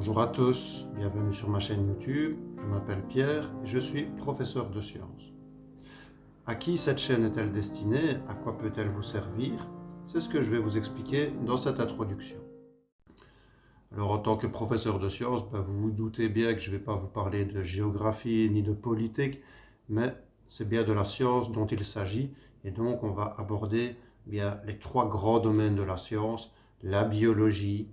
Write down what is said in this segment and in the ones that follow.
Bonjour à tous, bienvenue sur ma chaîne YouTube. Je m'appelle Pierre et je suis professeur de sciences. À qui cette chaîne est-elle destinée? À quoi peut-elle vous servir? C'est ce que je vais vous expliquer dans cette introduction. Alors en tant que professeur de sciences, vous vous doutez bien que je ne vais pas vous parler de géographie ni de politique, mais c'est bien de la science dont il s'agit et donc on va aborder les trois grands domaines de la science, la biologie,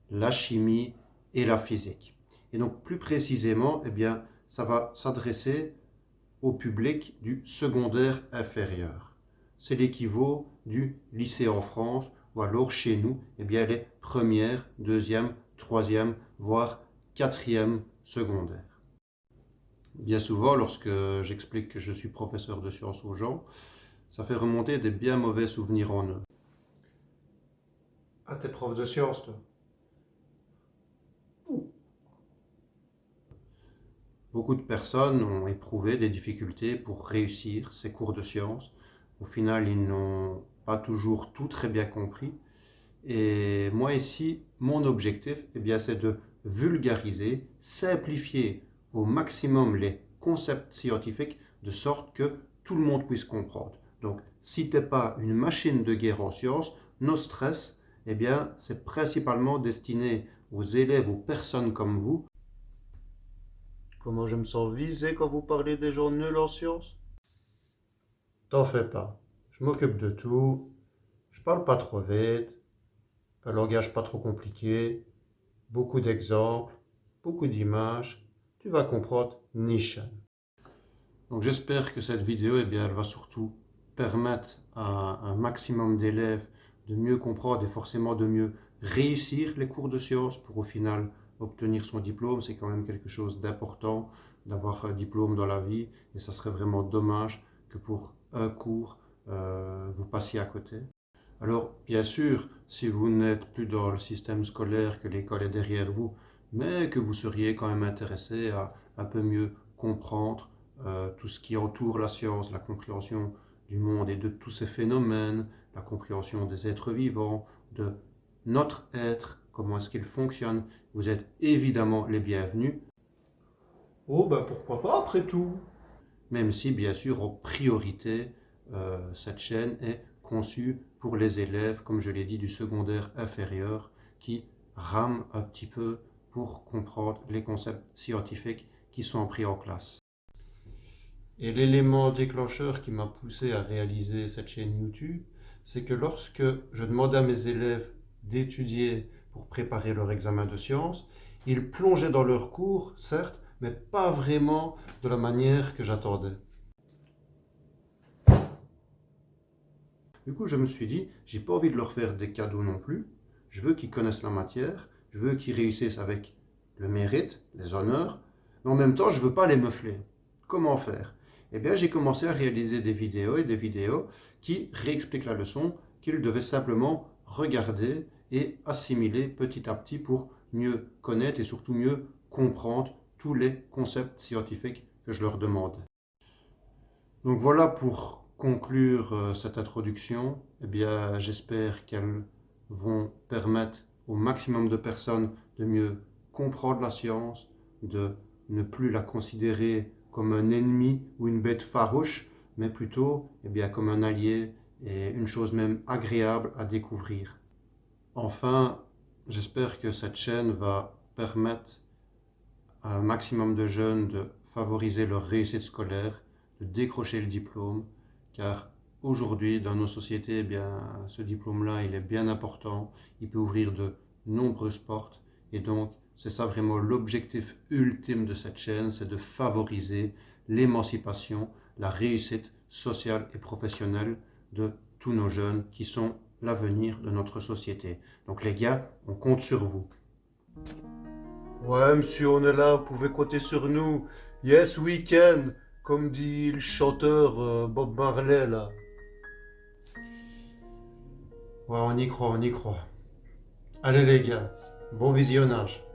la chimie et la physique. Et donc plus précisément, ça va s'adresser au public du secondaire inférieur. C'est l'équivalent du lycée en France, ou alors chez nous, les premières, deuxième, troisième, voire quatrième secondaire. Bien souvent, lorsque j'explique que je suis professeur de sciences aux gens, ça fait remonter des bien mauvais souvenirs en eux. Ah, t'es prof de sciences, toi? Beaucoup de personnes ont éprouvé des difficultés pour réussir ces cours de sciences. Au final, ils n'ont pas toujours tout très bien compris. Et moi ici, mon objectif, c'est de vulgariser, simplifier au maximum les concepts scientifiques de sorte que tout le monde puisse comprendre. Donc, si tu n'es pas une machine de guerre en sciences, nos stress, c'est principalement destiné aux élèves, aux personnes comme vous. Comment je me sens visé quand vous parlez des gens nuls en sciences? T'en fais pas. Je m'occupe de tout. Je parle pas trop vite. Un langage pas trop compliqué. Beaucoup d'exemples. Beaucoup d'images. Tu vas comprendre niche. Donc j'espère que cette vidéo, elle va surtout permettre à un maximum d'élèves de mieux comprendre et forcément de mieux réussir les cours de sciences pour au final obtenir son diplôme. C'est quand même quelque chose d'important d'avoir un diplôme dans la vie et ça serait vraiment dommage que pour un cours, vous passiez à côté. Alors, bien sûr, si vous n'êtes plus dans le système scolaire, que l'école est derrière vous, mais que vous seriez quand même intéressé à un peu mieux comprendre tout ce qui entoure la science, la compréhension du monde et de tous ces phénomènes, la compréhension des êtres vivants, de notre être, comment est-ce qu'il fonctionne, vous êtes évidemment les bienvenus. Oh, pourquoi pas après tout? Même si, bien sûr, en priorité, cette chaîne est conçue pour les élèves, comme je l'ai dit, du secondaire inférieur, qui rament un petit peu pour comprendre les concepts scientifiques qui sont appris en classe. Et l'élément déclencheur qui m'a poussé à réaliser cette chaîne YouTube, c'est que lorsque je demandais à mes élèves d'étudier pour préparer leur examen de sciences, ils plongeaient dans leurs cours, certes, mais pas vraiment de la manière que j'attendais. Du coup, je me suis dit, j'ai pas envie de leur faire des cadeaux non plus. Je veux qu'ils connaissent la matière, je veux qu'ils réussissent avec le mérite, les honneurs, mais en même temps, je veux pas les meufler. Comment faire? J'ai commencé à réaliser des vidéos et des vidéos qui réexpliquent la leçon qu'ils devaient simplement regarder et assimiler petit à petit pour mieux connaître et surtout mieux comprendre tous les concepts scientifiques que je leur demande. Donc voilà pour conclure cette introduction. J'espère qu'elles vont permettre au maximum de personnes de mieux comprendre la science, de ne plus la considérer comme un ennemi ou une bête farouche, mais plutôt comme un allié et une chose même agréable à découvrir. Enfin, j'espère que cette chaîne va permettre à un maximum de jeunes de favoriser leur réussite scolaire, de décrocher le diplôme, car aujourd'hui, dans nos sociétés, ce diplôme-là, il est bien important, il peut ouvrir de nombreuses portes, et donc, c'est ça vraiment l'objectif ultime de cette chaîne, c'est de favoriser l'émancipation, la réussite sociale et professionnelle de tous nos jeunes qui sont l'avenir de notre société. Donc les gars, on compte sur vous. Ouais, monsieur, on est là, vous pouvez compter sur nous. Yes, we can, comme dit le chanteur Bob Marley, là. Ouais, on y croit, on y croit. Allez les gars, bon visionnage.